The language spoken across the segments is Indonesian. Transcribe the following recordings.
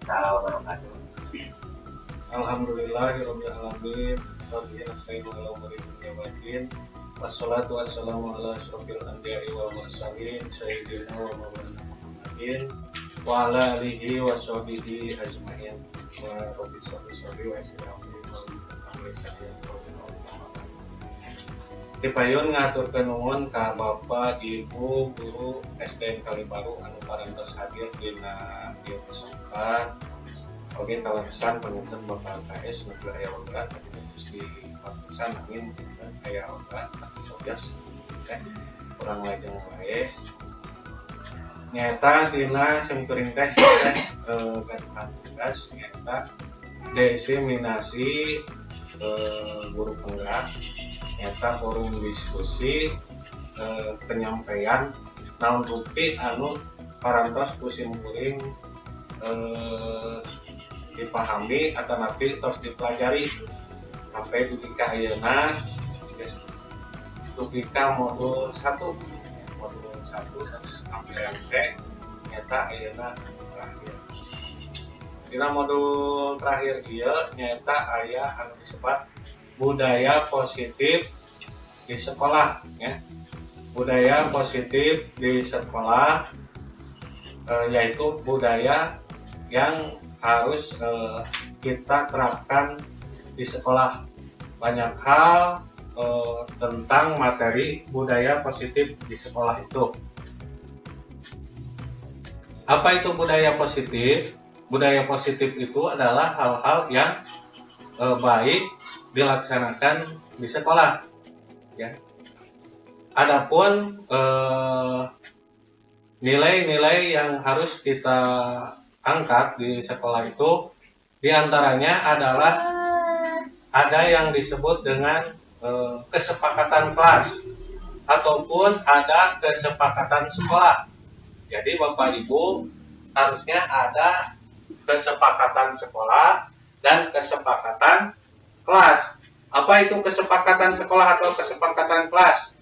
warahmatullahi wabarakatuh. Alhamdulillahirabbil alamin. Rabbil alamin wa alamin. Wassalatu wassalamu ala asyrofil anbiya'i wal mursalin sayyidina wa maulana Muhammadin wa ala alihi wa sahbihi ajmain. Wa rabbi sholli wa sallim Dipayun ngaturkeun nuhun ka Bapak, Ibu, guru SDN Kalibaru anu parantos hadir dina ieu kesempatan. Oke, kalau kesan penuntut Bapak LKS nuju aya obat tadi terus di pesan angin aya obat tapi sojas. Oke. Kurang lajeng wae. Nyata dina simkuring teh gaduhan tugas nyata diseminasi guru penggerak nyata forum diskusi penyampaian naon bukti anu parantos kusim kuring dipahami atau nanti terus dipelajari sampai dupika ayeuna dupika modul 1 terus sampai yang C nyata ayeuna terakhir dina modul terakhir ieu nyata aya anu disebut budaya positif di sekolah ya. Budaya positif di sekolah yaitu budaya yang harus kita terapkan di sekolah. Banyak hal tentang materi budaya positif di sekolah itu. Apa itu budaya positif? Budaya positif itu adalah hal-hal yang baik dilaksanakan di sekolah ya. Adapun nilai-nilai yang harus kita angkat di sekolah itu diantaranya adalah ada yang disebut dengan kesepakatan kelas ataupun ada kesepakatan sekolah. Jadi Bapak Ibu harusnya ada kesepakatan sekolah dan kesepakatan kelas. Apa itu kesepakatan sekolah atau kesepakatan kelas?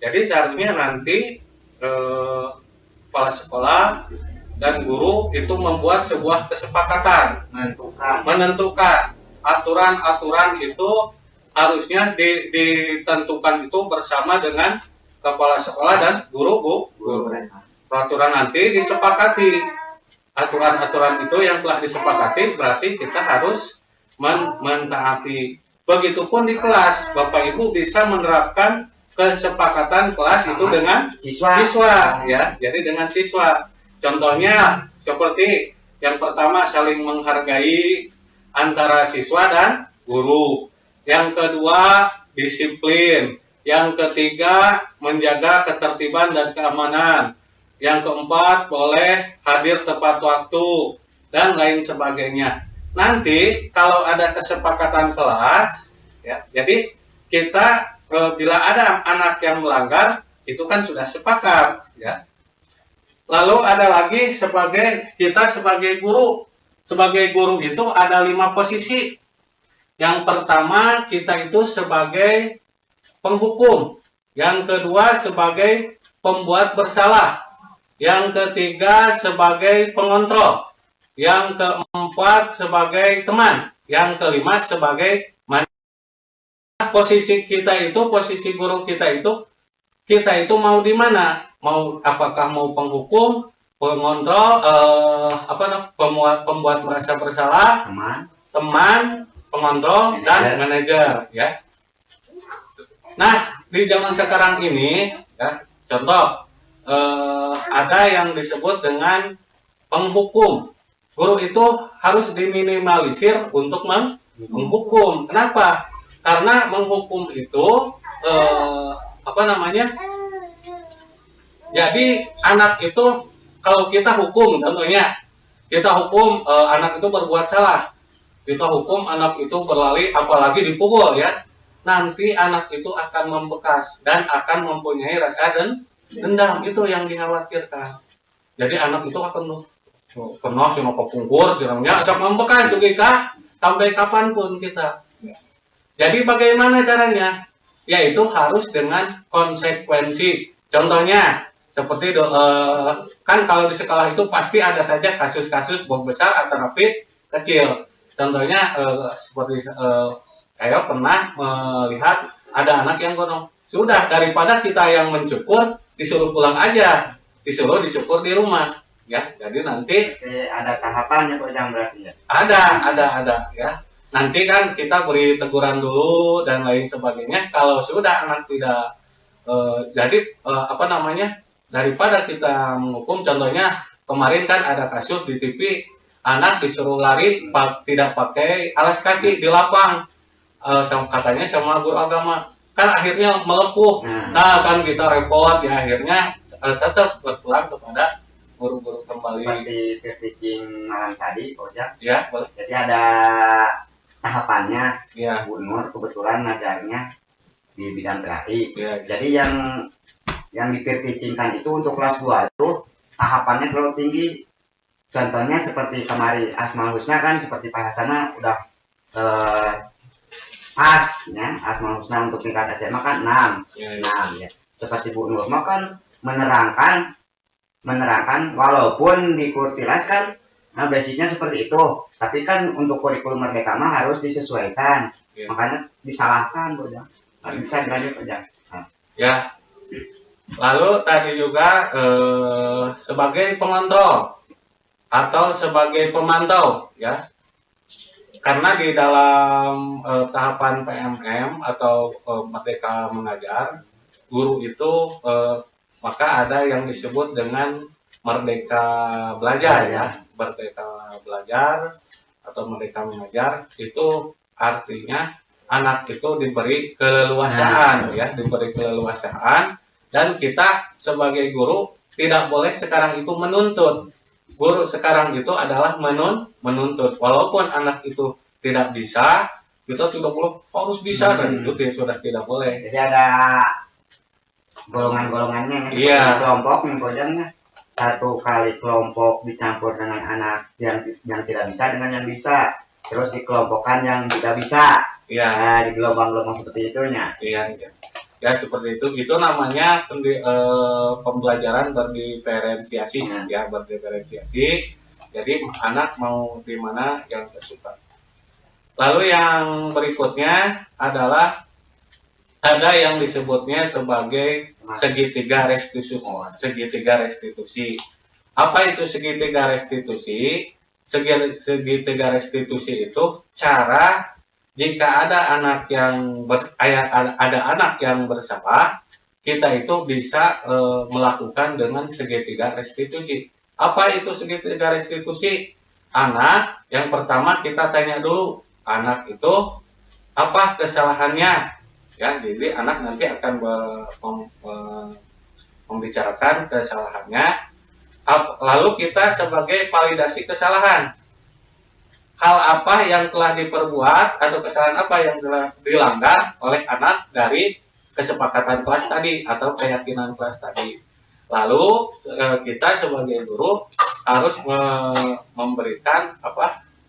Jadi seharusnya nanti kepala sekolah dan guru itu membuat sebuah kesepakatan, menentukan aturan-aturan itu harusnya ditentukan itu bersama dengan kepala sekolah dan guru. Peraturan nanti disepakati. Aturan-aturan itu yang telah disepakati berarti kita harus mentaati. Begitupun di kelas, Bapak Ibu bisa menerapkan kesepakatan kelas itu dengan siswa ya. Jadi dengan siswa. Contohnya seperti yang pertama saling menghargai antara siswa dan guru. Yang kedua disiplin. Yang ketiga menjaga ketertiban dan keamanan. Yang keempat boleh hadir tepat waktu dan lain sebagainya. Nanti kalau ada kesepakatan kelas, ya, jadi kita bila ada anak yang melanggar, itu kan sudah sepakat, ya. Lalu ada lagi kita sebagai guru. Sebagai guru itu ada 5 posisi. Yang pertama kita itu sebagai penghukum. Yang kedua sebagai pembuat bersalah. Yang ketiga sebagai pengontrol. Yang keempat sebagai teman, yang kelima sebagai posisi kita itu, posisi guru kita itu mau di mana? Apakah mau penghukum, pengontrol, pembuat merasa bersalah, teman, pengontrol dan manajer, ya. Nah, di zaman sekarang ini, ya, contoh ada yang disebut dengan penghukum. Guru itu harus diminimalisir untuk menghukum. Kenapa? Karena menghukum itu jadi anak itu kalau kita hukum, contohnya kita hukum anak itu berbuat salah, kita hukum anak itu berlari, apalagi dipukul ya, nanti anak itu akan membekas dan akan mempunyai rasa dendam. Itu yang dikhawatirkan. Jadi anak itu akan pernah sino kepungkur, sinamnya asap membekas tuh kita sampai kapanpun kita. Jadi bagaimana caranya? Yaitu harus dengan konsekuensi. Contohnya seperti kan kalau di sekolah itu pasti ada saja kasus-kasus bom besar atau api kecil. Contohnya seperti saya pernah melihat ada anak yang gonong. Sudah, daripada kita yang mencukur, disuruh pulang aja, disuruh dicukur di rumah, ya. Jadi nanti ada tahapannya kok yang berarti ya. Ada, ya. Nanti kan kita beri teguran dulu dan lain sebagainya. Kalau sudah anak tidak, daripada kita menghukum, contohnya kemarin kan ada kasus di TV, anak disuruh lari tidak pakai alas kaki di lapang, katanya sama guru agama. Kan akhirnya melepuh. Nah kan kita repot ya, akhirnya tetap berpulang kepada guru-guru kembali. Seperti pitching malam tadi, Ojak. Ya, boleh. Jadi ada tahapannya. Ya. Bu Nur kebetulan ngajarnya di bidang terapi. Ya. Jadi yang dipitchingkan itu untuk kelas 2 itu tahapannya terlalu tinggi. Contohnya seperti kemarin Asmaul Husna kan seperti bahasanya udah pas ya, Asmaul Husna untuk tingkat SMA kan 6 ya. Seperti Bu Nur kan menerangkan walaupun di Kurtilas kan basicnya seperti itu, tapi kan untuk kurikulum Merdeka mah harus disesuaikan. Makanya disalahkan Bojang. Bisa dilanjut aja. Ya. Lalu tadi juga sebagai pengontrol atau sebagai pemantau ya. Karena di dalam tahapan PMM atau Merdeka Mengajar, guru itu maka ada yang disebut dengan Merdeka Belajar ya. Merdeka Belajar atau Merdeka Mengajar itu artinya anak itu diberi keleluasaan ya, diberi keleluasaan, dan kita sebagai guru tidak boleh sekarang itu menuntut. Guru sekarang itu adalah menuntut. Walaupun anak itu tidak bisa, kita tidak boleh harus bisa, dan itu sudah tidak boleh. Jadi ada golongan-golongannya ya. Kelompok nih Bojangnya. Satu kali kelompok dicampur dengan anak yang tidak bisa dengan yang bisa. Terus dikelompokkan yang tidak bisa. Iya. Nah, di gelombang-gelombang seperti itu ya. Iya. Ya seperti itu. Itu namanya pembelajaran berdiferensiasi ya, berdiferensiasi. Jadi anak mau di mana yang tersuka. Lalu yang berikutnya adalah ada yang disebutnya sebagai segitiga restitusi. Segitiga restitusi. Apa itu segitiga restitusi? Segitiga restitusi itu cara jika ada anak yang bersalah, kita itu bisa melakukan dengan segitiga restitusi. Apa itu segitiga restitusi? Anak yang pertama kita tanya dulu, anak itu apa kesalahannya? Ya, jadi anak nanti akan membicarakan kesalahannya. Lalu kita sebagai validasi kesalahan. Hal apa yang telah diperbuat atau kesalahan apa yang telah dilanggar oleh anak dari kesepakatan kelas tadi atau keyakinan kelas tadi. Lalu kita sebagai guru harus memberikan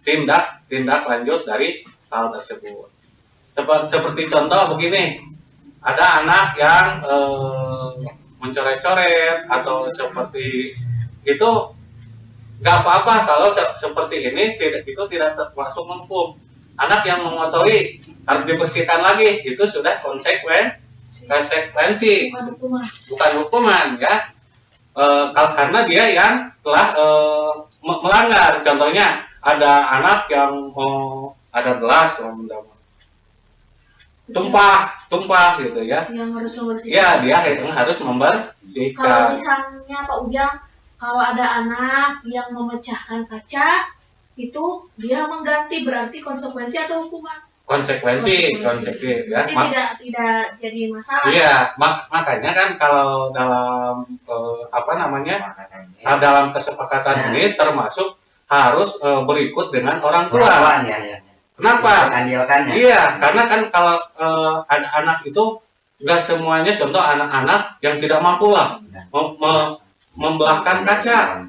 tindak lanjut dari hal tersebut. Seperti contoh begini, ada anak yang mencoret-coret atau seperti itu. Gak apa-apa kalau seperti ini, itu tidak termasuk menghukum. Anak yang mengotori harus dibersihkan lagi, itu sudah konsekuensi, bukan hukuman ya. Karena dia yang telah melanggar. Contohnya ada anak yang ada gelas tumpah gitu ya. Yang harus membersihkan. Ya, dia harus membersihkan. Kalau misalnya Pak Ujang, kalau ada anak yang memecahkan kaca, itu dia mengganti, berarti konsekuensi atau hukuman? Konsekuensi ya. Tidak jadi masalah. Iya, makanya kan kalau dalam dalam kesepakatan ini termasuk harus berikut dengan orang tua. Kenapa? Iya, karena kan kalau ada anak itu nggak semuanya, contoh anak-anak yang tidak mampu lah membelahkan kaca,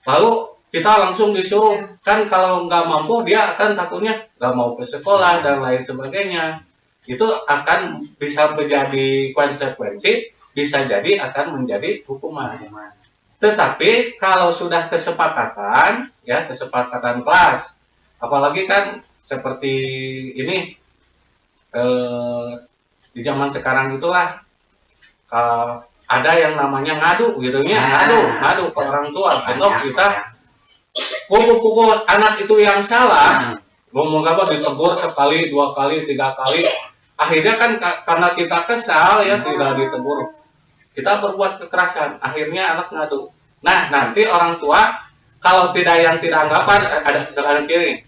lalu kita langsung disuruh, kan kalau nggak mampu dia akan takutnya nggak mau ke sekolah dan lain sebagainya. Itu akan bisa menjadi konsekuensi, bisa jadi akan menjadi hukuman. Tetapi kalau sudah kesepakatan, ya kesepakatan kelas, apalagi kan seperti ini di zaman sekarang itulah ada yang namanya ngadu gitu ya, ngadu ke orang tua. Atau kita pukul anak itu yang salah, ngomong apa ditegur sekali, 2 kali, 3 kali, akhirnya kan karena kita kesal ya tidak ditegur, kita berbuat kekerasan, akhirnya anak ngadu. Nah nanti orang tua kalau tidak anggapan ada sekarang kiri,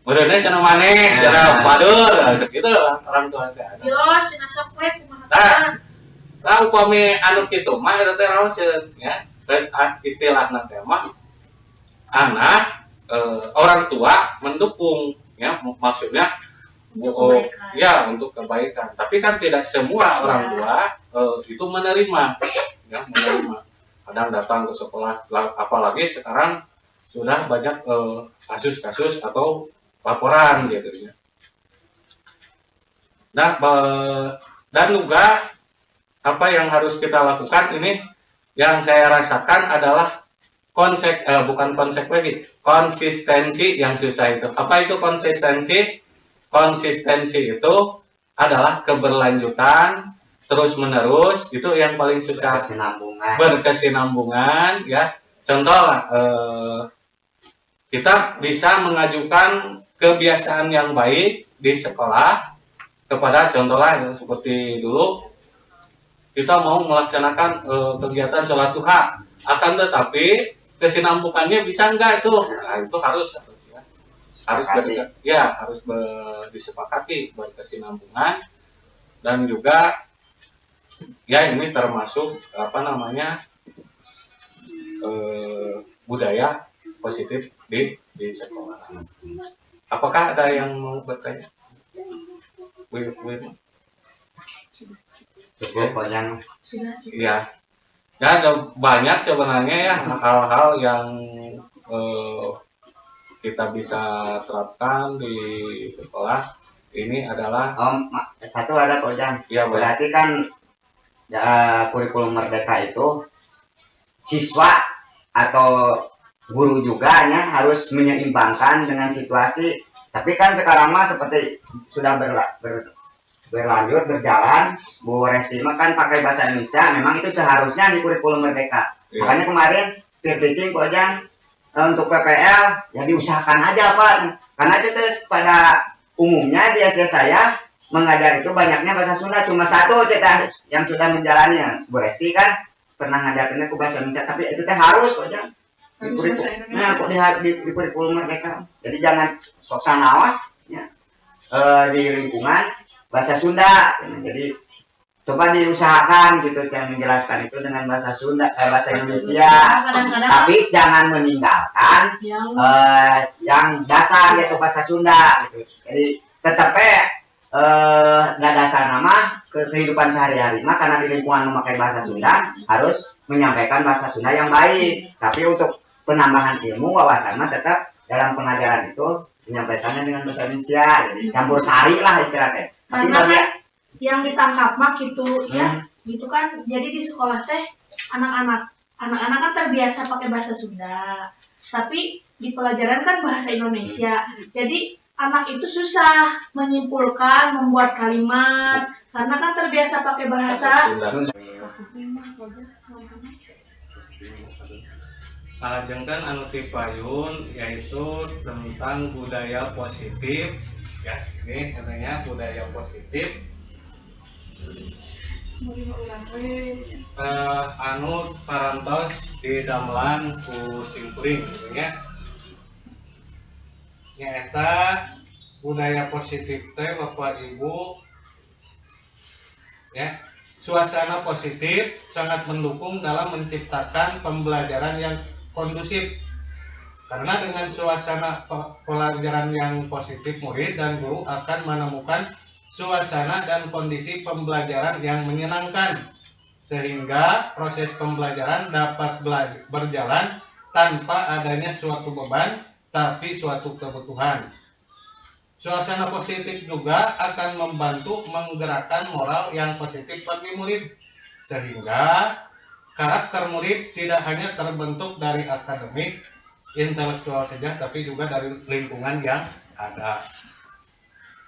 udah cenah maneh, cenah badur, segitu orang tua teh. Yo, cenah sok we kumaha. Nah upami anu kitu mah eta teh raoseun ya. Istilahna teh mah anak orang tua mendukung ya, maksudnya ya untuk kebaikan. Tapi kan tidak semua orang tua itu menerima ya, menerima. Kadang datang ke sekolah, apalagi sekarang sudah banyak kasus-kasus atau laporan gitu ya. Nah dan juga apa yang harus kita lakukan ini yang saya rasakan adalah bukan konsekuensi, konsistensi yang susah itu. Apa itu konsistensi? Konsistensi itu adalah keberlanjutan terus menerus, itu yang paling susah. Berkesinambungan ya. Contoh kita bisa mengajukan kebiasaan yang baik di sekolah kepada contohnya seperti dulu kita mau melaksanakan kegiatan sholat duha, akan tetapi kesinambungannya bisa enggak itu? Nah, itu harus disepakati berkesinambungan. Dan juga ya ini termasuk apa namanya budaya positif di sekolah. Apakah ada yang mau bertanya? Cukup yang ya. Ya ada banyak sebenarnya ya hal-hal yang kita bisa terapkan di sekolah. Ini adalah satu ada Ojang. Ya, berarti kan ya, kurikulum merdeka itu siswa atau guru juga ya, harus menyeimbangkan dengan situasi. Tapi kan sekarang mah seperti sudah berlanjut berjalan, Bu Resti mah kan pakai bahasa Indonesia, memang itu seharusnya di kurikulum merdeka. Ya. Makanya kemarin peer teaching Ojang untuk PPL ya diusahakan aja Pak, karena itu pada umumnya di SD saya mengajar itu banyaknya bahasa Sunda, cuma satu cetak yang sudah menjalannya. Bu Resti kan pernah ngajarnya ke bahasa Indonesia, tapi itu teh harus Ojang di kurikulum merdeka. Jadi jangan sok sanawas ya, di lingkungan bahasa Sunda. Jadi coba diusahakan gitu yang menjelaskan itu dengan bahasa Sunda, bahasa Indonesia. Tapi jangan meninggalkan yang dasar yaitu bahasa Sunda gitu. Jadi tetap dasar nama kehidupan sehari-hari mah karena di lingkungan memakai bahasa Sunda harus menyampaikan bahasa Sunda yang baik. Tapi untuk penambahan ilmu wawasan mah tetap dalam pengajaran itu menyampaikannya dengan bahasa Indonesia. Jadi campur sari lah istilahnya. Karena kan yang ditangkap mah gitu ya, gitu kan. Jadi di sekolah teh anak-anak kan terbiasa pakai bahasa Sunda, tapi di pelajaran kan bahasa Indonesia. Jadi anak itu susah menyimpulkan, membuat kalimat karena kan terbiasa pakai bahasa Sunda. Jengkan anu tipayun yaitu tentang budaya positif ya. Ini katanya budaya positif anu parantos di damelan ku simkuring gitu ya. Nyata budaya positif teh Bapak Ibu ya, suasana positif sangat mendukung dalam menciptakan pembelajaran yang kondusif. Karena dengan suasana pelajaran yang positif, murid dan guru akan menemukan suasana dan kondisi pembelajaran yang menyenangkan, sehingga proses pembelajaran dapat berjalan tanpa adanya suatu beban, tapi suatu kebutuhan. Suasana positif juga akan membantu menggerakkan moral yang positif bagi murid, sehingga karakter murid tidak hanya terbentuk dari akademik, intelektual saja, tapi juga dari lingkungan yang ada.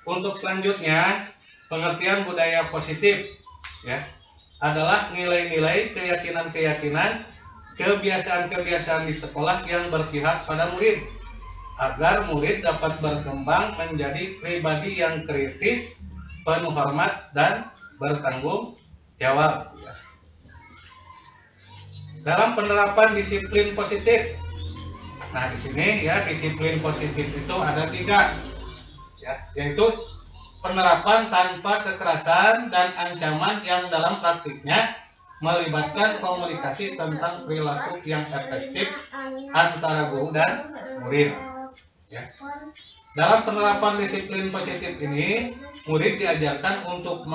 Untuk selanjutnya, pengertian budaya positif ya adalah nilai-nilai, keyakinan-keyakinan, kebiasaan-kebiasaan di sekolah yang berpihak pada murid agar murid dapat berkembang menjadi pribadi yang kritis, penuh hormat dan bertanggung jawab. Dalam penerapan disiplin positif, nah di sini ya disiplin positif itu ada 3, ya, yaitu penerapan tanpa kekerasan dan ancaman yang dalam praktiknya melibatkan komunikasi tentang perilaku yang efektif antara guru dan murid. Ya. Dalam penerapan disiplin positif ini, murid diajarkan untuk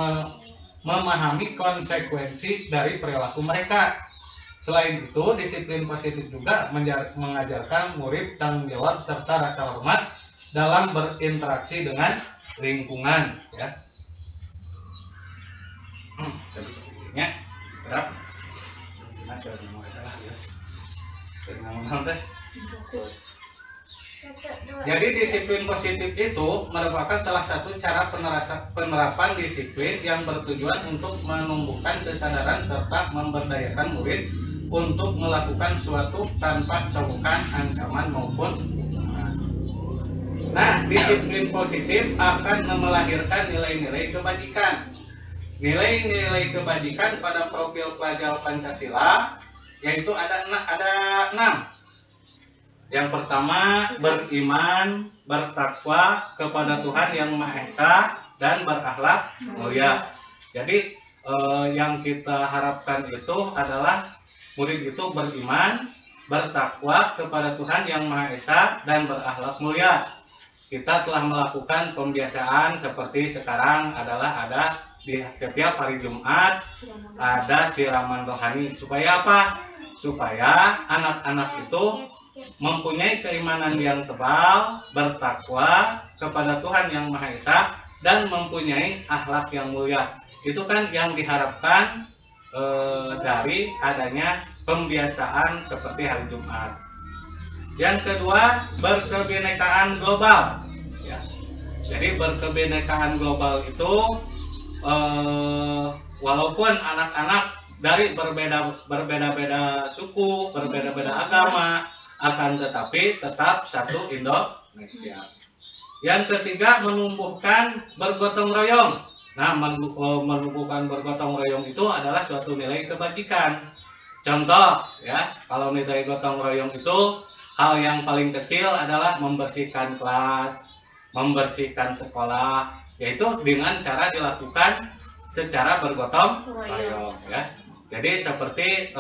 memahami konsekuensi dari perilaku mereka. Selain itu, disiplin positif juga mengajarkan murid tanggung jawab serta rasa hormat dalam berinteraksi dengan lingkungan. Ya. Jadi disiplin positif itu merupakan salah satu cara penerapan disiplin yang bertujuan untuk menumbuhkan kesadaran serta memberdayakan murid untuk melakukan suatu tanpa sungkan, ancaman maupun hukuman. Nah, disiplin positif akan melahirkan nilai-nilai kebajikan. Nilai-nilai kebajikan pada profil pelajar Pancasila yaitu ada 6. Yang pertama, beriman, bertakwa kepada Tuhan Yang Maha Esa dan berakhlak mulia. Jadi yang kita harapkan itu adalah murid itu beriman, bertakwa kepada Tuhan Yang Maha Esa dan berakhlak mulia. Kita telah melakukan pembiasaan seperti sekarang adalah ada di setiap hari Jumat ada siraman rohani. Supaya apa? Supaya anak-anak itu mempunyai keimanan yang tebal, bertakwa kepada Tuhan Yang Maha Esa dan mempunyai akhlak yang mulia. Itu kan yang diharapkan dari adanya pembiasaan seperti hari Jumat. Yang kedua, berkebinekaan global. Ya. Jadi berkebinekaan global itu walaupun anak-anak dari berbeda-beda suku, berbeda-beda agama, akan tetapi tetap satu Indonesia. Yang ketiga, menumbuhkan bergotong royong. Nah, menumbuhkan bergotong royong itu adalah suatu nilai kebajikan. Contoh, ya, kalau nilai gotong royong itu hal yang paling kecil adalah membersihkan kelas, membersihkan sekolah, yaitu dengan cara dilakukan secara bergotong royong. Ya. Jadi seperti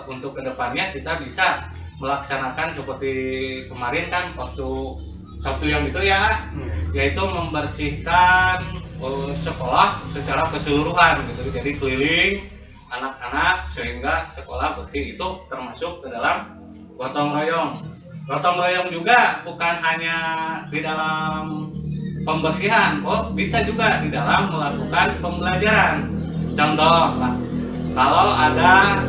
untuk kedepannya kita bisa melaksanakan seperti kemarin kan waktu Sabtu yang itu ya, yaitu membersihkan sekolah secara keseluruhan gitu. Jadi keliling anak-anak sehingga sekolah bersih, itu termasuk ke dalam gotong royong. Gotong royong juga bukan hanya di dalam pembersihan, kok bisa juga di dalam melakukan pembelajaran. Contoh lah, kalau ada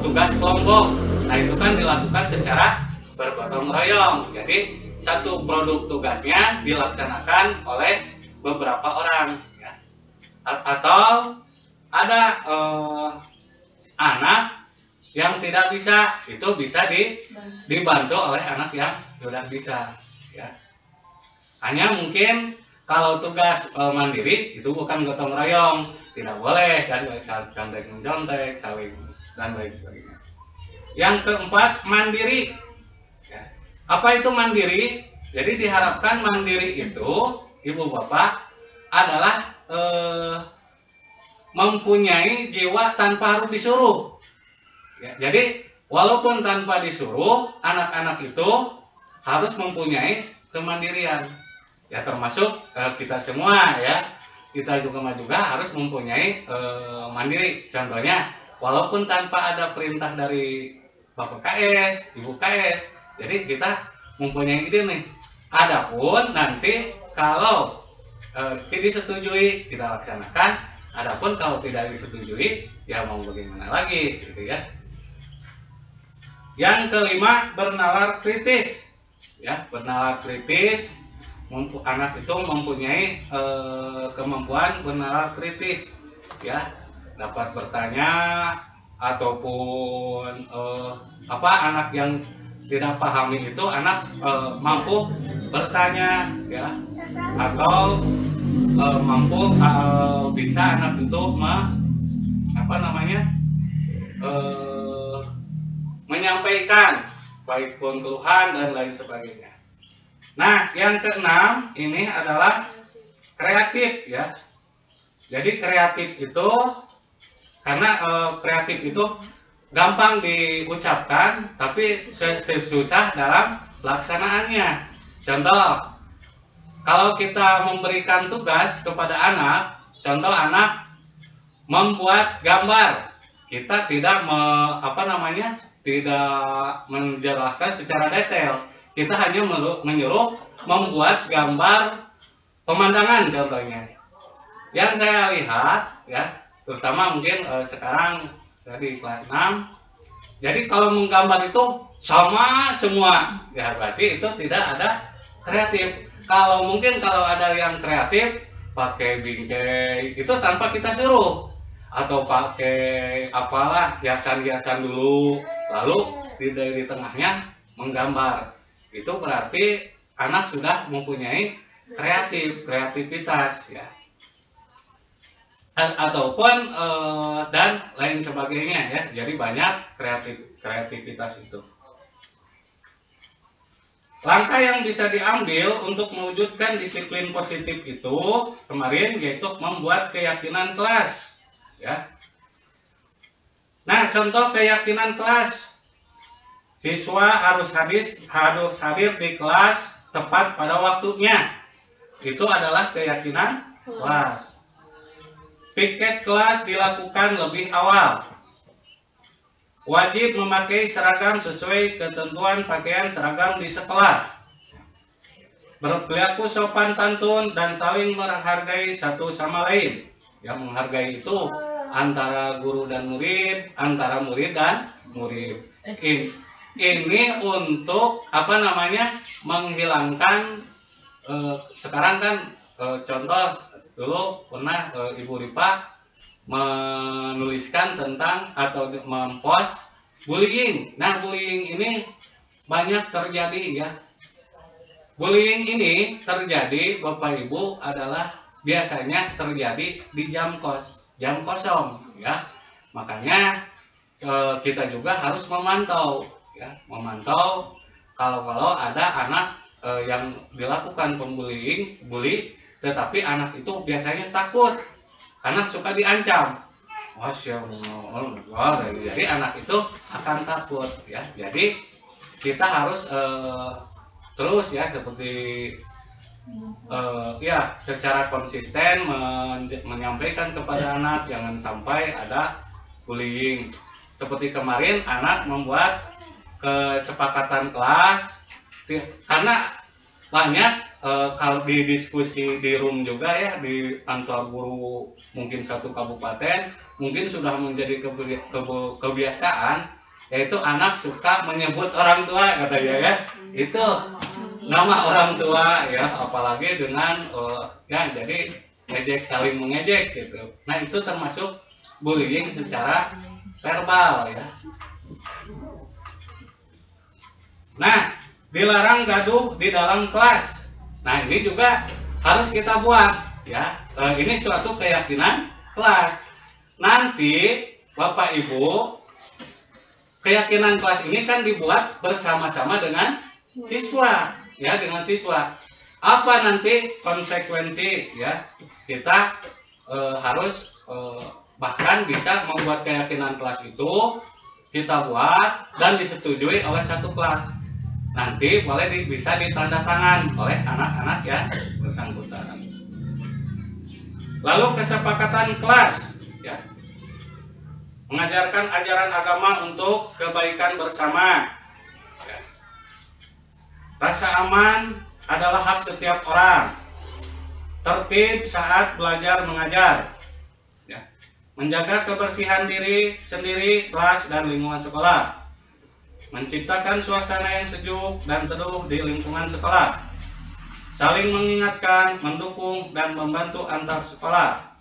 tugas kelompok, nah itu kan dilakukan secara bergotong royong. Jadi satu produk tugasnya dilaksanakan oleh beberapa orang. Ya. Atau ada anak yang tidak bisa, itu bisa dibantu oleh anak yang sudah bisa. Ya. Hanya mungkin kalau tugas mandiri itu bukan gotong royong, tidak boleh kan, contek-mencontek, saling dan lain sebagainya. Yang keempat, mandiri. Ya. Apa itu mandiri? Jadi diharapkan mandiri itu, ibu bapak, adalah mempunyai jiwa tanpa harus disuruh. Ya, jadi walaupun tanpa disuruh, anak-anak itu harus mempunyai kemandirian. Ya, termasuk kita semua ya, kita juga harus mempunyai mandiri. Contohnya, walaupun tanpa ada perintah dari Bapak KS, Ibu KS, jadi kita mempunyai ide nih. Adapun nanti kalau disetujui kita laksanakan, adapun kalau tidak disetujui ya mau bagaimana lagi gitu ya. Yang kelima, bernalar kritis. Ya, bernalar kritis. Anak itu mempunyai kemampuan bernalar kritis, ya, dapat bertanya ataupun anak yang tidak pahami itu anak mampu bertanya, ya, atau mampu bisa anak itu menyampaikan baik pun keluhan dan lain sebagainya. Nah, yang keenam ini adalah kreatif, ya. Jadi kreatif itu karena kreatif itu gampang diucapkan tapi susah dalam pelaksanaannya. Contoh, kalau kita memberikan tugas kepada anak, contoh anak membuat gambar, kita tidak tidak menjelaskan secara detail. Kita hanya menyuruh membuat gambar pemandangan contohnya. Yang saya lihat, ya, terutama mungkin sekarang di kelas 6. Jadi kalau menggambar itu sama semua, ya berarti itu tidak ada kreatif. Kalau ada yang kreatif pakai bingkai itu tanpa kita suruh, atau pakai apalah hiasan-hiasan dulu, lalu di tengahnya menggambar. Itu berarti anak sudah mempunyai kreativitas, ya, ataupun dan lain sebagainya, ya. Jadi banyak kreativitas itu. Langkah yang bisa diambil untuk mewujudkan disiplin positif itu kemarin yaitu membuat keyakinan kelas, ya. Nah, contoh keyakinan kelas. Siswa harus hadir di kelas tepat pada waktunya. Itu adalah keyakinan kelas. Piket kelas dilakukan lebih awal. Wajib memakai seragam sesuai ketentuan pakaian seragam di sekolah. Berperilaku sopan santun dan saling menghargai satu sama lain. Yang menghargai itu antara guru dan murid, antara murid dan murid. Ini untuk menghilangkan sekarang kan contoh dulu pernah Ibu Ripa menuliskan tentang atau mempost bullying. Nah, bullying ini banyak terjadi, ya. Bullying ini terjadi, Bapak Ibu, adalah biasanya terjadi di jam kosong, ya. Makanya kita juga harus memantau, ya, kalau ada anak yang dilakukan bully, tetapi anak itu biasanya takut, anak suka diancam. Jadi anak itu akan takut, ya. Jadi kita harus terus, ya, seperti secara konsisten menyampaikan kepada anak jangan sampai ada bullying. Seperti kemarin anak membuat kesepakatan kelas, karena banyak kalau di diskusi di room juga, ya, di kantor guru mungkin satu kabupaten mungkin sudah menjadi kebiasaan, yaitu anak suka menyebut orang tua, katanya, ya, itu nama orang tua, ya, apalagi dengan jadi saling mengejek gitu. Nah, itu termasuk bullying secara verbal, ya. Nah, dilarang gaduh di dalam kelas. Nah, ini juga harus kita buat, ya. Ini suatu keyakinan kelas. Nanti Bapak Ibu, keyakinan kelas ini kan dibuat bersama-sama dengan siswa, ya, dengan siswa. Apa nanti konsekuensi, ya? Kita harus bahkan bisa membuat keyakinan kelas itu kita buat dan disetujui oleh satu kelas. Nanti bisa ditandatangan oleh anak-anak yang bersangkutan. Lalu kesepakatan kelas, ya, mengajarkan ajaran agama untuk kebaikan bersama, ya. Rasa aman adalah hak setiap orang. Tertib saat belajar mengajar, ya. Menjaga kebersihan diri sendiri, kelas, dan lingkungan sekolah. menciptakan suasana yang sejuk dan teduh di lingkungan sekolah, saling mengingatkan, mendukung, dan membantu antar sekolah,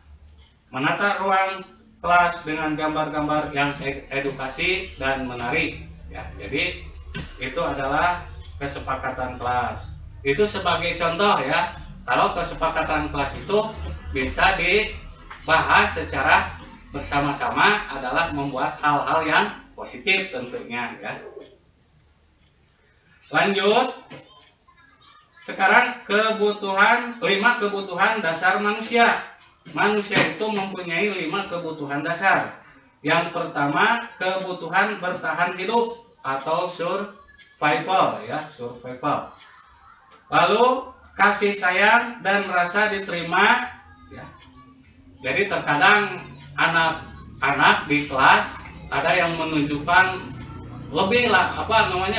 menata ruang kelas dengan gambar-gambar yang edukasi dan menarik. Ya, jadi itu adalah kesepakatan kelas. Itu sebagai contoh ya. Kalau kesepakatan kelas itu bisa dibahas secara bersama-sama adalah membuat hal-hal yang positif tentunya ya. Lanjut. Sekarang 5 kebutuhan dasar manusia. Manusia itu mempunyai 5 kebutuhan dasar. Yang pertama, kebutuhan bertahan hidup atau survival ya, survival. Lalu kasih sayang dan rasa diterima ya. Jadi terkadang anak-anak di kelas ada yang menunjukkan lebih lah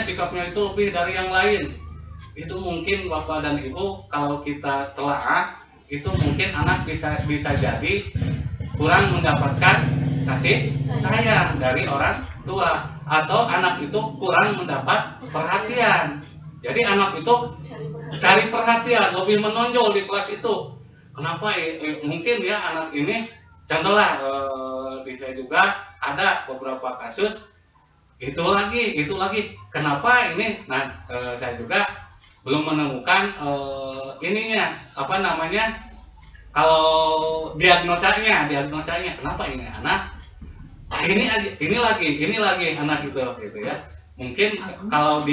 sikapnya itu lebih dari yang lain. Itu mungkin Bapak dan Ibu kalau kita telaah itu mungkin anak bisa jadi kurang mendapatkan kasih sayang dari orang tua, atau anak itu kurang mendapat perhatian. Jadi anak itu cari perhatian, lebih menonjol di kelas itu. Kenapa? Mungkin ya anak ini, contohlah di saya juga ada beberapa kasus itu lagi. Kenapa ini? Nah, saya juga belum menemukan kalau diagnosanya kenapa ini anak ini lagi anak itu gitu ya. Mungkin kalau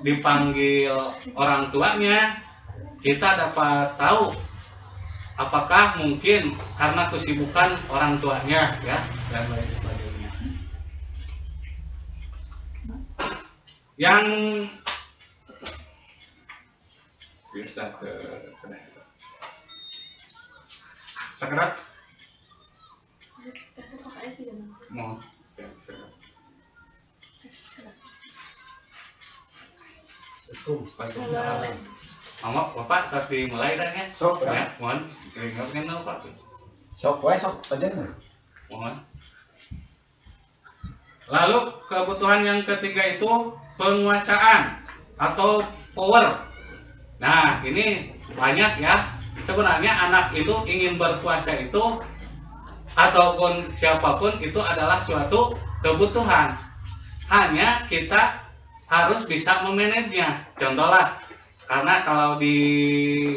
dipanggil orang tuanya kita dapat tahu apakah mungkin karena kesibukan orang tuanya ya dan lain sebagainya. Yang bisa ke sekedar mau Mama, Bapak tapi mulai dah ya. Sok Ya, mohon keringatkan Pak. sok aja nih. Mohon. Lalu kebutuhan yang ketiga itu penguasaan atau power. Nah, ini banyak ya. Sebenarnya anak itu ingin berkuasa itu ataupun siapapun itu adalah suatu kebutuhan. Hanya kita harus bisa memanajenya. Contohlah, karena kalau di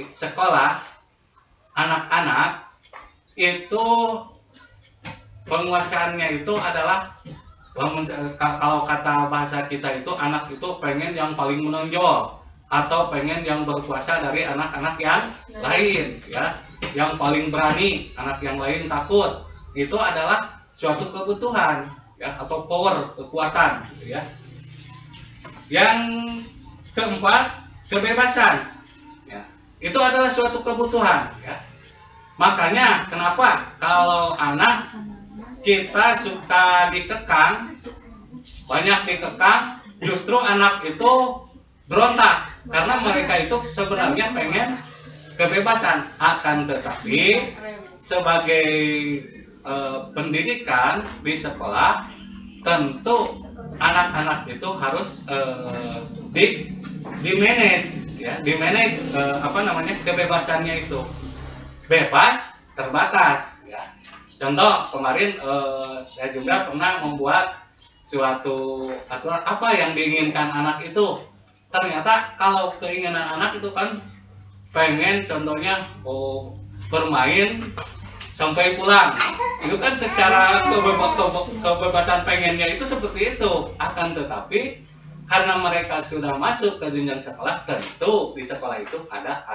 sekolah anak-anak itu penguasaannya itu adalah kalau kata bahasa kita itu anak itu pengen yang paling menonjol atau pengen yang berkuasa dari anak-anak yang lain ya, yang paling berani, anak yang lain takut. Itu adalah suatu kebutuhan ya, atau power, kekuatan gitu ya. Yang keempat, kebebasan ya. Itu adalah suatu kebutuhan ya. Makanya kenapa kalau anak kita suka dikekang, banyak dikekang, justru anak itu berontak karena mereka itu sebenarnya pengen kebebasan. Akan tetapi sebagai pendidikan di sekolah, tentu anak-anak itu harus di manage ya, kebebasannya itu bebas terbatas ya. Contoh kemarin saya juga pernah membuat suatu aturan apa yang diinginkan anak itu. Ternyata kalau keinginan anak itu kan pengen contohnya bermain sampai pulang. Itu kan secara kebebasan pengennya itu seperti itu. Akan tetapi karena mereka sudah masuk ke jenjang sekolah, tentu di sekolah itu ada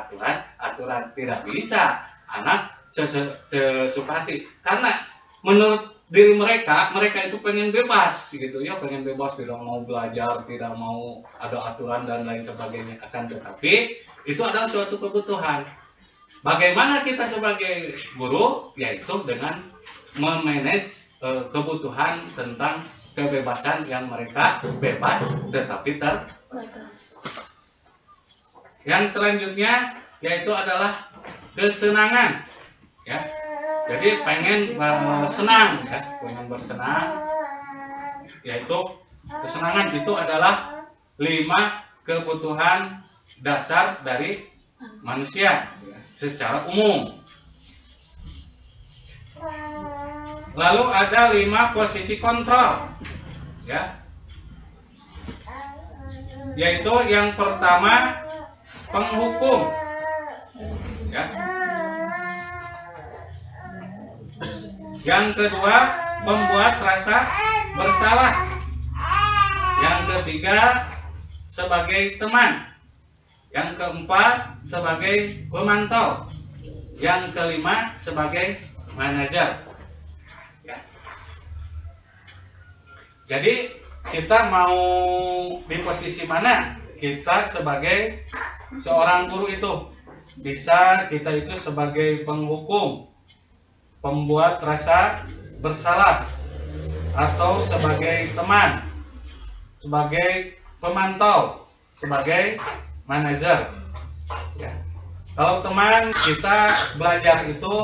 aturan tidak bisa anak sesuka hati. Karena menurut diri mereka itu pengen bebas gitu ya, pengen bebas, tidak mau belajar, tidak mau ada aturan dan lain sebagainya. Akan tetapi itu adalah suatu kebutuhan. Bagaimana kita sebagai guru, yaitu dengan memanage kebutuhan tentang kebebasan yang mereka bebas tetapi terbatas. Yang selanjutnya yaitu adalah kesenangan ya. Jadi pengen senang ya, pengen bersenang, yaitu Kesenangan itu adalah 5 kebutuhan dasar dari manusia secara umum. Lalu ada 5 posisi kontrol, ya. Yaitu yang pertama penghukum, ya. Yang kedua membuat rasa bersalah. Yang ketiga sebagai teman. Yang keempat sebagai pemantau. Yang kelima sebagai manajer. Ya. Jadi kita mau di posisi mana? Kita sebagai seorang guru itu bisa kita itu sebagai penghukum, pembuat rasa bersalah, atau sebagai teman, sebagai pemantau, sebagai manajer. Ya. Kalau teman, kita belajar itu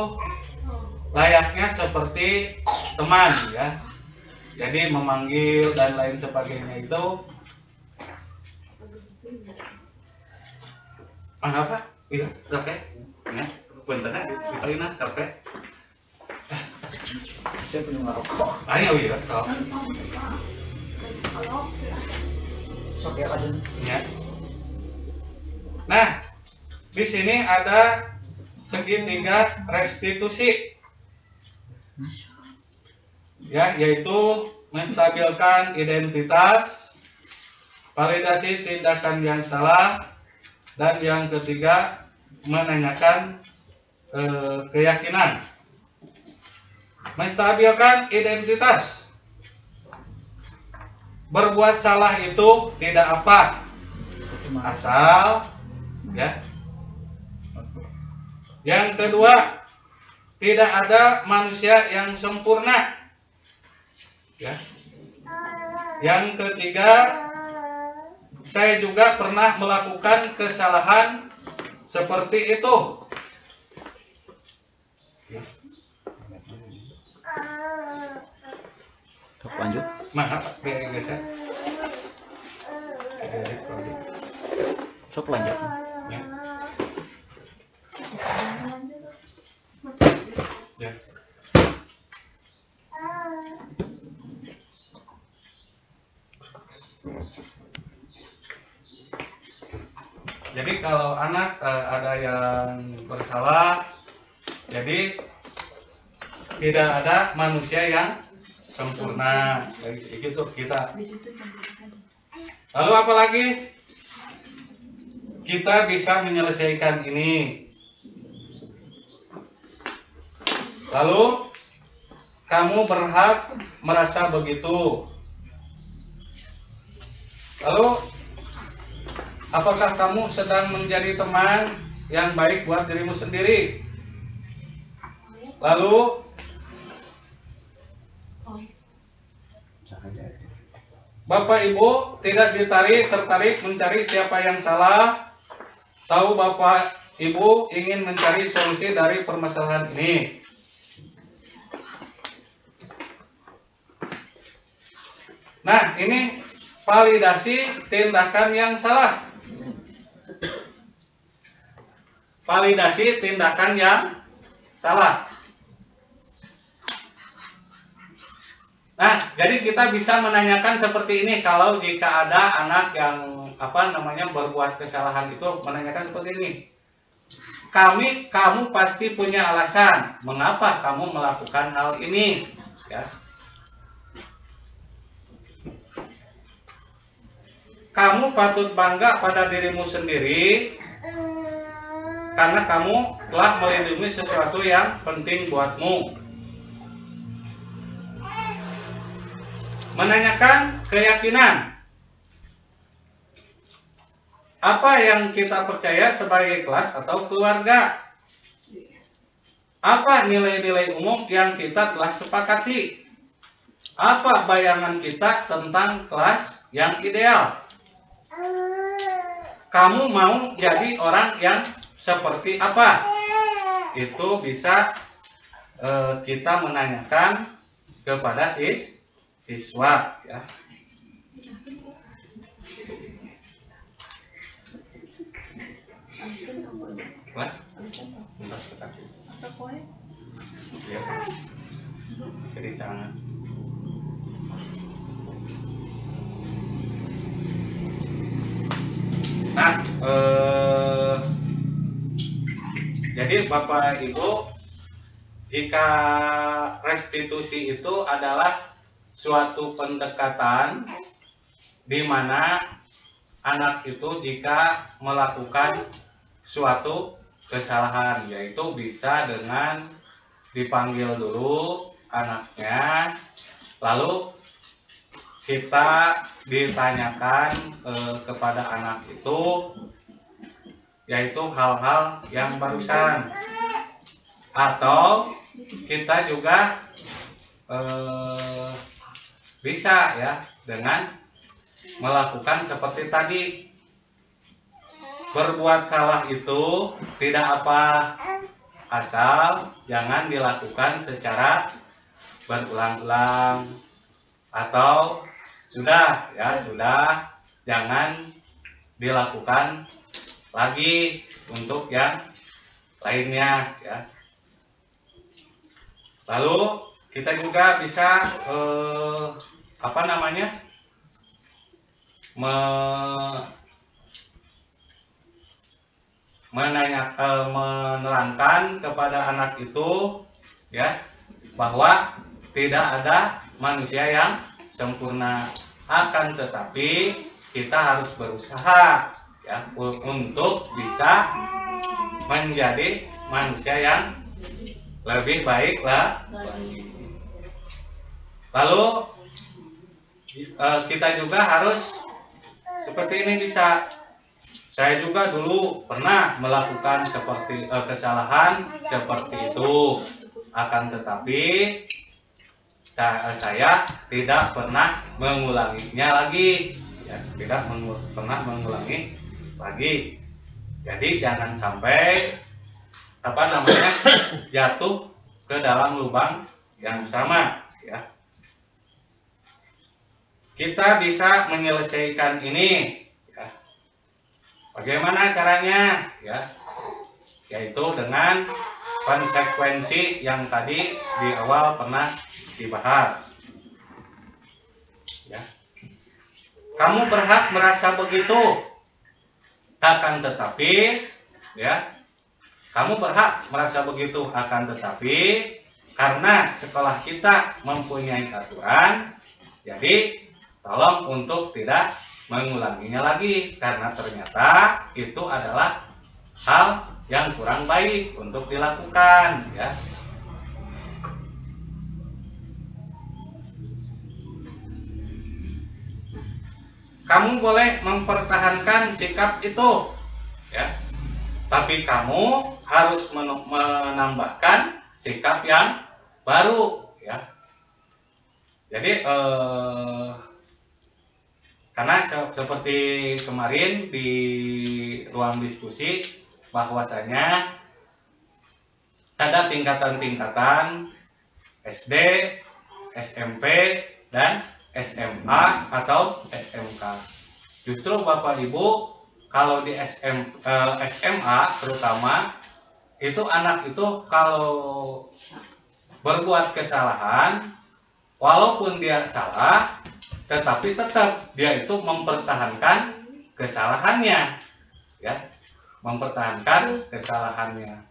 layaknya seperti teman, ya. Jadi memanggil dan lain sebagainya itu apa? Iya, oke. Ya, bener kita ini sampai. Saya belum ngerokok. Ayo iya, sok. Sok ya aja. Ya. Nah, di sini ada segitiga restitusi. Ya, yaitu menstabilkan identitas, validasi tindakan yang salah, dan yang ketiga menanyakan keyakinan. Menstabilkan identitas. Berbuat salah itu tidak apa, asal, ya. Yang kedua, tidak ada manusia yang sempurna, ya. Yang ketiga, saya juga pernah melakukan kesalahan seperti itu. Sok lanjut. Maaf, geser. Sok lanjut. Ya. Ya. Jadi kalau anak ada yang bersalah, jadi tidak ada manusia yang sempurna, gitu kita. Lalu apalagi kita bisa menyelesaikan ini. Lalu kamu berhak merasa begitu. Lalu apakah kamu sedang menjadi teman yang baik buat dirimu sendiri? Lalu Bapak Ibu tidak tertarik mencari siapa yang salah. Tahu Bapak Ibu ingin mencari solusi dari permasalahan ini. Nah, ini validasi tindakan yang salah. Validasi tindakan yang salah. Nah, jadi kita bisa menanyakan seperti ini kalau jika ada anak yang berbuat kesalahan itu, menanyakan seperti ini. Kamu pasti punya alasan mengapa kamu melakukan hal ini, ya. Kamu patut bangga pada dirimu sendiri karena kamu telah melindungi sesuatu yang penting buatmu. Menanyakan keyakinan. Apa yang kita percaya sebagai kelas atau keluarga? Apa nilai-nilai umum yang kita telah sepakati? Apa bayangan kita tentang kelas yang ideal? Kamu mau jadi orang yang seperti apa? Itu bisa kita menanyakan kepada siswa, ya. Wah, bentar sekali. Iya, jadi jangan. Nah, jadi Bapak Ibu, jika restitusi itu adalah suatu pendekatan di mana anak itu jika melakukan suatu kesalahan, yaitu bisa dengan dipanggil dulu anaknya, lalu kita ditanyakan kepada anak itu, yaitu hal-hal yang barusan, atau kita juga bisa ya dengan melakukan seperti tadi. Berbuat salah itu tidak apa, asal jangan dilakukan secara berulang-ulang, atau sudah jangan dilakukan lagi untuk yang lainnya ya. Lalu kita juga bisa menerangkan kepada anak itu ya, bahwa tidak ada manusia yang sempurna, akan tetapi kita harus berusaha ya untuk bisa menjadi manusia yang lebih baik lagi. Lalu kita juga harus seperti ini bisa. Saya juga dulu pernah melakukan seperti kesalahan seperti itu, akan tetapi saya tidak pernah mengulanginya lagi, ya, tidak pernah mengulangi lagi. Jadi jangan sampai jatuh ke dalam lubang yang sama, ya. Kita bisa menyelesaikan ini, ya. Bagaimana caranya, ya? Yaitu dengan konsekuensi yang tadi di awal pernah dibahas, ya. Kamu berhak merasa begitu, akan tetapi, ya, kamu berhak merasa begitu, akan tetapi karena sekolah kita mempunyai aturan, jadi tolong untuk tidak mengulanginya lagi, karena ternyata itu adalah hal yang kurang baik untuk dilakukan, ya. Kamu boleh mempertahankan sikap itu, ya, tapi kamu harus menambahkan sikap yang baru, ya. Jadi karena seperti kemarin di ruang diskusi, bahwasanya ada tingkatan-tingkatan SD, SMP, dan SMA atau SMK. Justru Bapak Ibu, kalau di SMA terutama, itu anak itu kalau berbuat kesalahan, walaupun dia salah, tetapi tetap dia itu mempertahankan kesalahannya, ya, mempertahankan kesalahannya.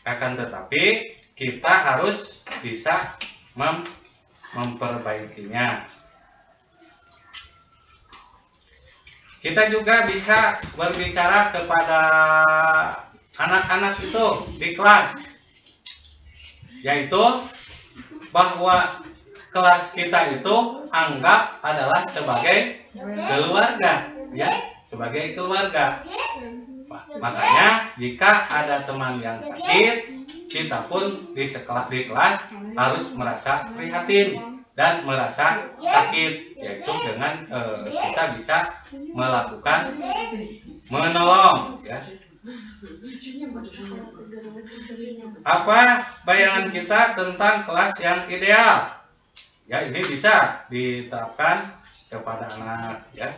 Akan tetapi kita harus bisa memperbaikinya. Kita juga bisa berbicara kepada anak-anak itu di kelas, yaitu bahwa kelas kita itu anggap adalah sebagai keluarga, ya, sebagai keluarga. Makanya jika ada teman yang sakit, kita pun di kelas harus merasa prihatin dan merasa sakit, yaitu dengan kita bisa melakukan menolong, ya. Apa bayangan kita tentang kelas yang ideal? Ya, ini bisa diterapkan kepada anak ya.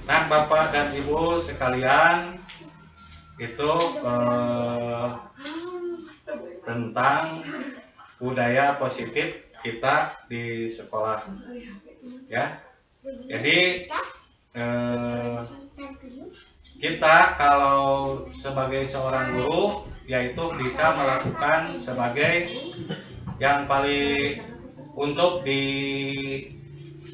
Nah, Bapak dan Ibu sekalian, itu tentang budaya positif kita di sekolah ya. Jadi kita kalau sebagai seorang guru yaitu bisa melakukan sebagai yang paling untuk di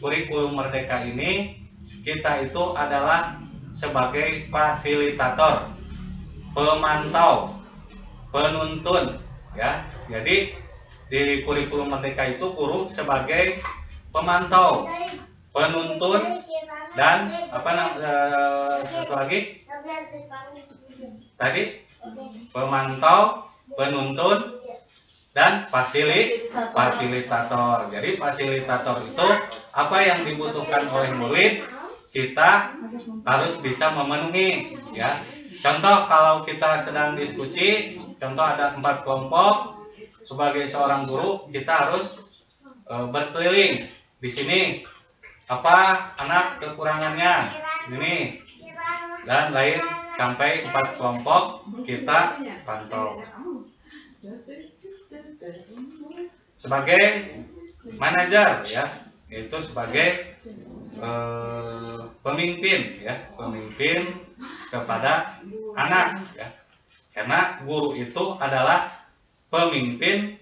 kurikulum Merdeka ini, kita itu adalah sebagai fasilitator, pemantau, penuntun ya. Jadi di kurikulum Merdeka itu guru sebagai pemantau, penuntun, dan satu lagi tadi pemantau, penuntun, dan fasilitator. Jadi fasilitator itu apa yang dibutuhkan oleh murid kita harus bisa memenuhi ya. Contoh kalau kita sedang diskusi, contoh ada 4 kelompok, sebagai seorang guru kita harus berkeliling di sini, apa anak kekurangannya ini dan lain, sampai 4 kelompok kita pantau. Sebagai manajer ya, itu sebagai pemimpin ya, pemimpin kepada anak ya. Karena guru itu adalah pemimpin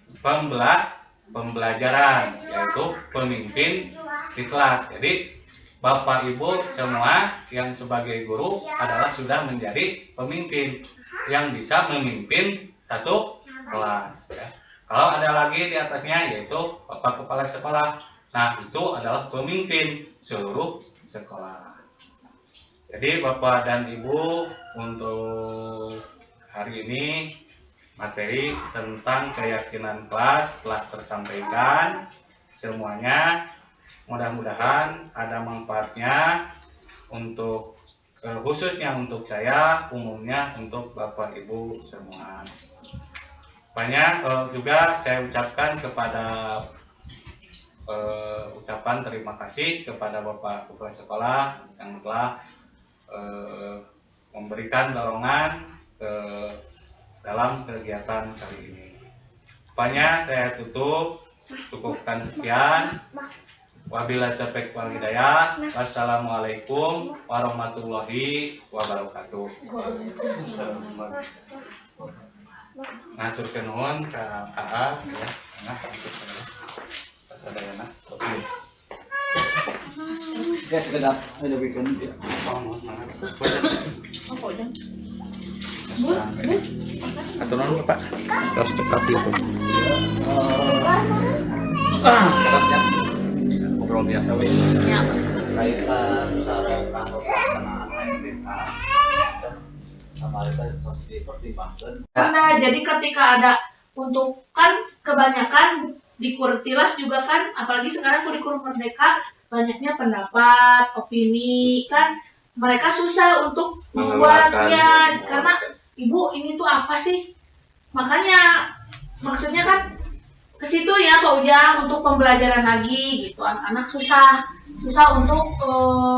pembelajaran, yaitu pemimpin di kelas. Jadi Bapak Ibu semua yang sebagai guru adalah sudah menjadi pemimpin yang bisa memimpin satu kelas ya. Kalau ada lagi di atasnya yaitu Bapak Kepala Sekolah. Nah, itu adalah pemimpin seluruh sekolah. Jadi Bapak dan Ibu, untuk hari ini materi tentang keyakinan kelas telah tersampaikan semuanya. Mudah-mudahan ada manfaatnya untuk khususnya untuk saya, umumnya untuk Bapak Ibu semua. Banyak juga saya ucapkan kepada ucapan terima kasih kepada Bapak Kepala Sekolah yang telah memberikan dorongan dalam kegiatan kali ini. Rupanya saya tutup, cukupkan sekian. Wabillahi taufiq wal hidayah. Wassalamualaikum warahmatullahi wabarakatuh. Ngaturkeun nuhun ka AA ya, anak sadayana. Ya sekedap ada bikin ya. Aturan Pak, harus cepat itu. Kerasnya Ngobrol biasa we. Ya. kaitan sarana kanggo pelaksanaan MBK sama itu harus dipertimbangkan. Nah, jadi ketika ada untuk kan kebanyakan di Kurtilas juga kan, apalagi sekarang kurikulum Merdeka banyaknya pendapat, opini kan, mereka susah untuk membuatnya karena ibu ini tuh apa sih? Makanya maksudnya kan ke situ ya Pak Ujang untuk pembelajaran lagi gitu. Anak-anak susah untuk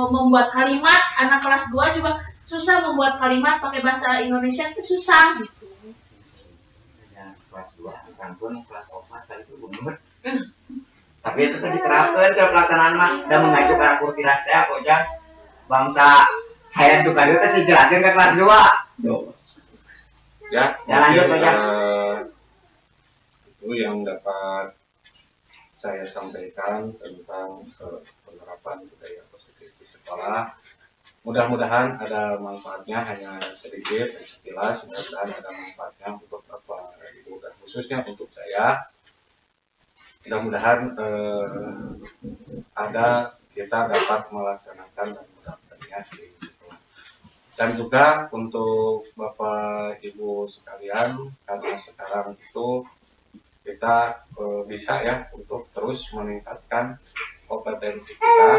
membuat kalimat. Anak kelas 2 juga susah membuat kalimat pakai bahasa Indonesia itu susah gitu. Ya, kelas 2 bukan pun kelas 4 tadi itu bener. Tapi itu kan diterapkan ke pelaksanaan mah dan mengacu ke Kurtilas teh Pak Ujang. Bangsa hayat duka itu teh dijelasin ke kelas 2. Tuh. Ya, lanjut Ujang. Itu yang dapat saya sampaikan tentang penerapan budaya positif di sekolah. Mudah-mudahan ada manfaatnya, hanya sedikit dan sekilas. Mudah-mudahan ada manfaatnya untuk Bapak Ibu dan khususnya untuk saya. Mudah-mudahan kita dapat melaksanakan dan mendapatkannya di sekolah. Dan juga untuk Bapak Ibu sekalian, karena sekarang itu kita bisa ya untuk terus meningkatkan kompetensi kita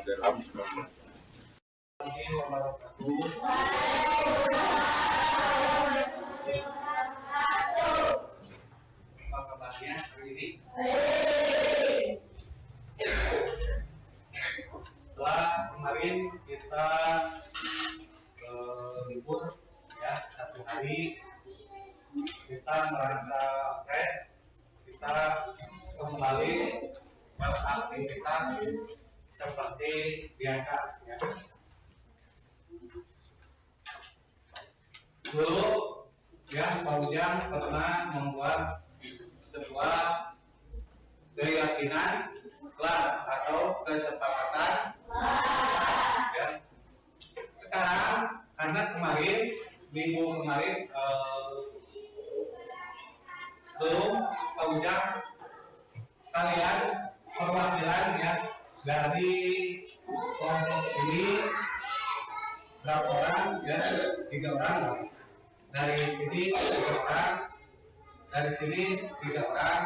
dalam belajar. hari kita merasa fresh, kita kembali beraktivitas seperti biasa ya. Dulu ya Pak Ujang pernah membuat sebuah keyakinan kelas atau kesepakatan ya. Sekarang karena minggu kemarin belum Pak Ujang kalian perwakilan ya dari kelompok ini berapa orang ya, 3 orang, dari sini 3 orang, dari sini 3 orang,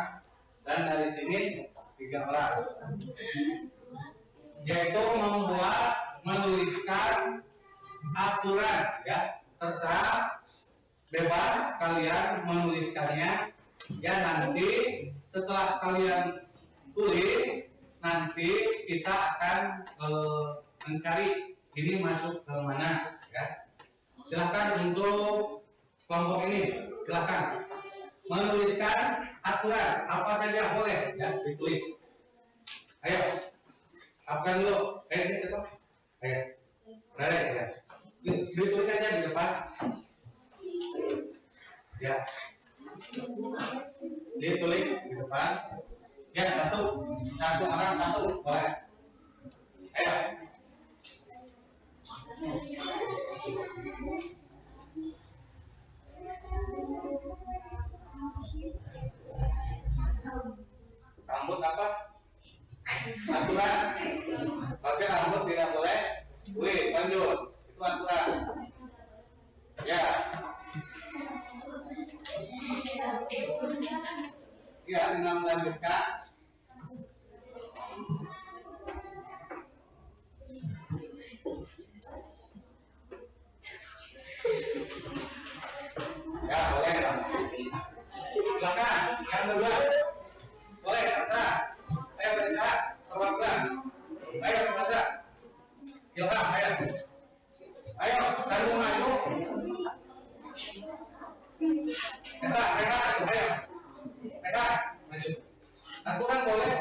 dan dari sini 3 orang, yaitu menuliskan aturan ya, terserah bebas kalian menuliskannya ya. Nanti setelah kalian tulis, nanti kita akan mencari ini masuk ke mana ya. Silakan untuk kelompok ini, silakan menuliskan aturan apa saja boleh ya ditulis. Ayo, apkan dulu. Ini siapa? Ayo, berada ya. Ditulis saja di depan. Ya, ditulis di depan. Ya, satu orang satu boleh. Ayo. Rambut apa? Aturan. Pakai rambut tidak boleh. Wih, lanjut. Itu aturan. Ya. Ya, dengan melanjutkan. Ya, boleh kan? Silakan, yang kedua. Boleh, terserah. Ayo terserah, perwakilan. Ayo terserah. Silakan, ayo. Ayo, taruh maju. Mereka, ayo. Mereka, maju. Aturan boleh,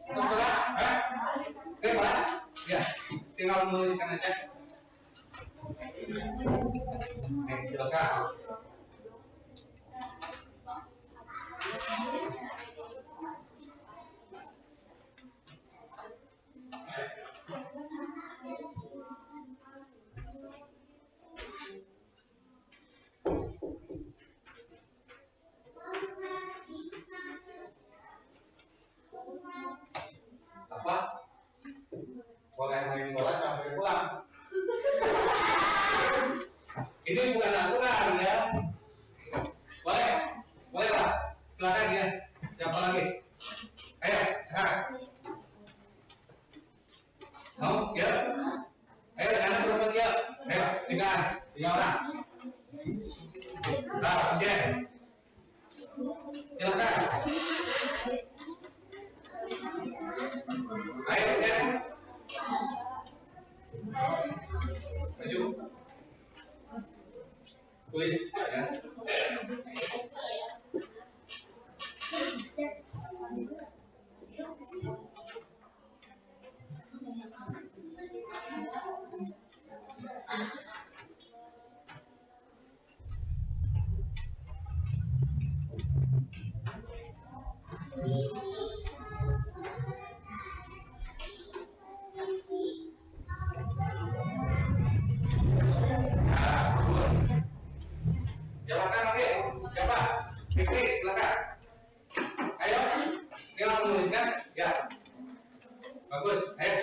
terserah, bebas. Ya, tinggal menuliskan aja. Silakan. Apa? Boleh main bola sampai pulang. Ini bukan aturan ya. Boleh, boleh lah. Silakan ya. Siapa lagi? Ayo, mau ya? Ayo, anak berapa dia? Ayo, 3 orang. Nah, oke. Silakan. Ayo, ya. Maju. Tulis ya. Silakan lagi, siapa? Fikri, silakan. Ayo, tinggal menuliskan. Ya, bagus. Ayo.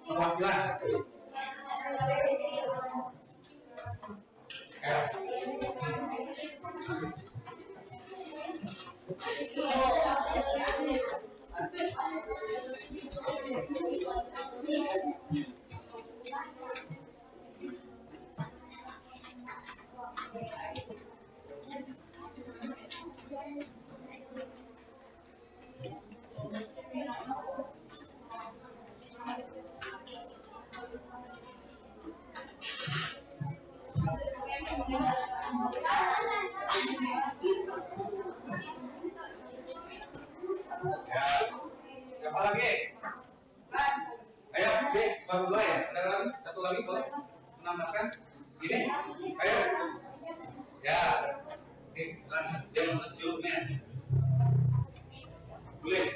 perwakilan. Ya. Ya. Siapa lagi? Ayo, B, baru dua ya. Ada lagi? Satu lagi boleh menambahkan? Ini, ayo. Ya. Oke, dia mau jurusnya. Boleh.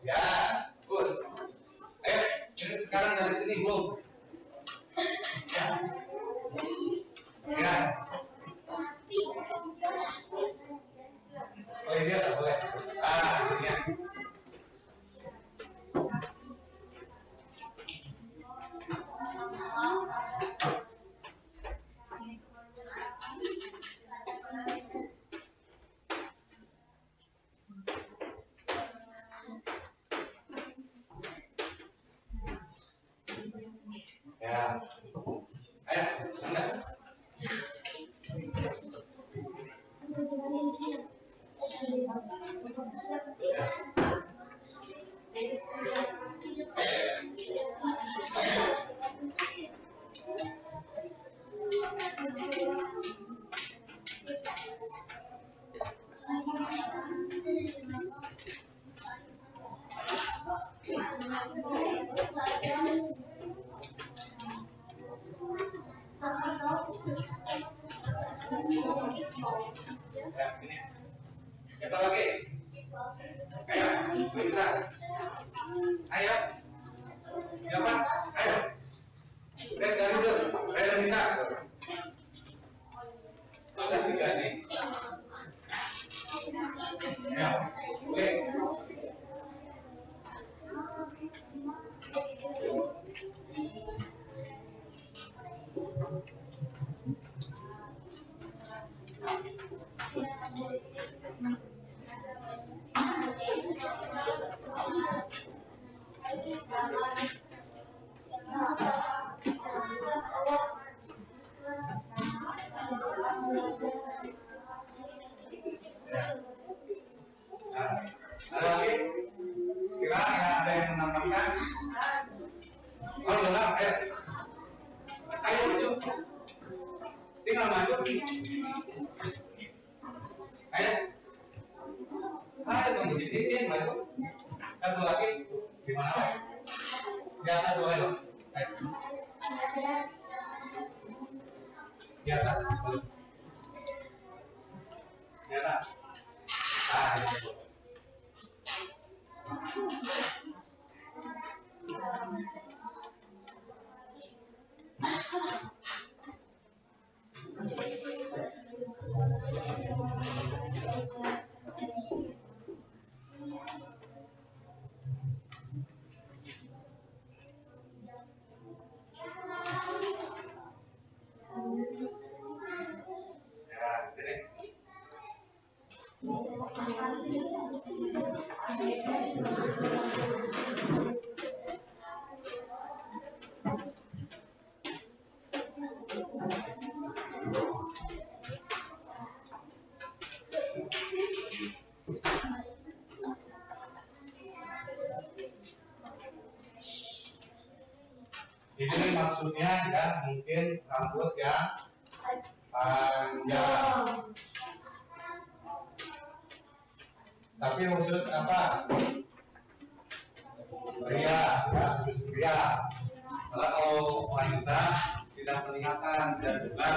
Ya, bagus. Ayo, ini sekarang dari sini belum. Ya. Ya. Oh iya, boleh. Ini ya. Ya. Ayo, Anda. Ya, ini. Siapa lagi? Ayo, Lisa. Ayo. Siapa? Ayo. Dari itu. Ayo, Lisa. Sudah tiga nih. Ya, boleh. Ada lagi? Kira ada yang menambahkan? Oh, belum. Ayo. Ayo maju. Tinggal maju. Ayo. Ayo mengisi disin maju. Satu lagi. Di mana? Di atas boleh dong. Ayo. Di atas. Di atas. Ini. Ya, sini. Ini maksudnya ya mungkin rambut yang panjang. Tapi khusus apa? Pria, ya, khusus pria. Karena kalau wanita tidak kelihatan dan juga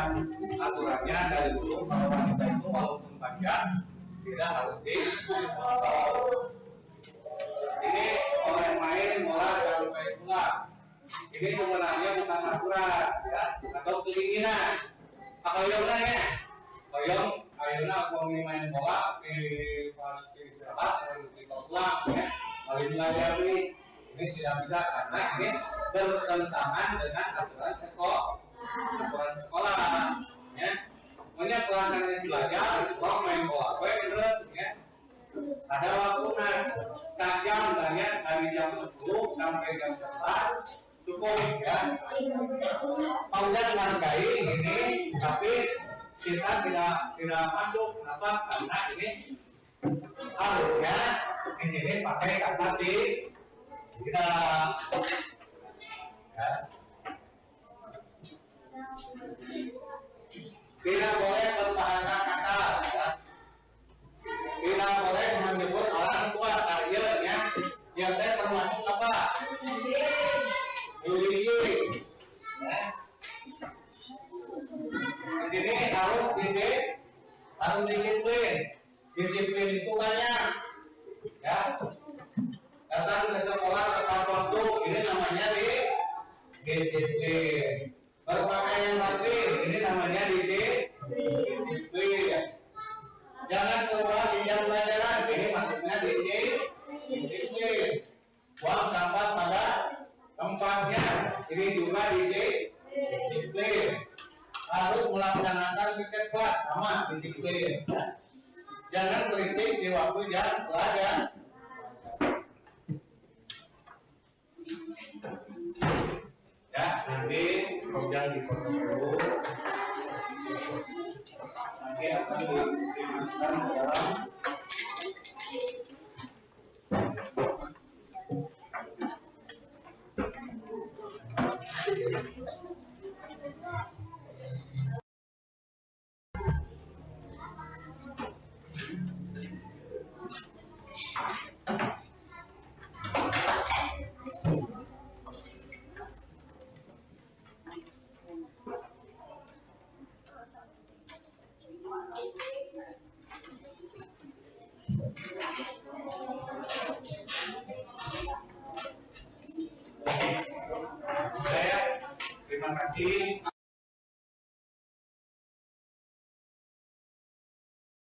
aturannya dari dulu kalau wanita itu walaupun panjang tidak harus dipotong. Ini sebenarnya bukan aturan ya, atau keinginan. Pak Oyong nanya, Oyong, ayeuna aku main bola di pas istirahat di kolam ya, paling belajar ini tidak bisa karena ini bertentangan dengan aturan sekolah ya. Makanya pelaksanaan belajar, orang main bola, ya. Ada waktunya, jam tanya dari jam 10 sampai jam 11 cukup ya. Paudan menghargai ini, tapi kita tidak masuk. Kenapa? Karena ini harusnya di sini pakai kata tidak ya. Tidak boleh berbahasa kasar ya. Tidak boleh menyebut orang tua akhirnya yang termasuk apa? Bullying ya. Di sini harus disiplin. Disiplin itu banyak ya. Datang ke sekolah tepat waktu, ini namanya disiplin. Berpakaian rapi, ini namanya disiplin. Jangan keluar di jam pelajaran, ini maksudnya disiplin. Buang sampah pada tempatnya, ini juga disiplin. Harus melaksanakan piket kelas, sama disiplin. Jangan berisik di waktu jam pelajaran. Ya, nanti program dipotong dulu. Nanti akan dimasukkan ke dalam terima kasih.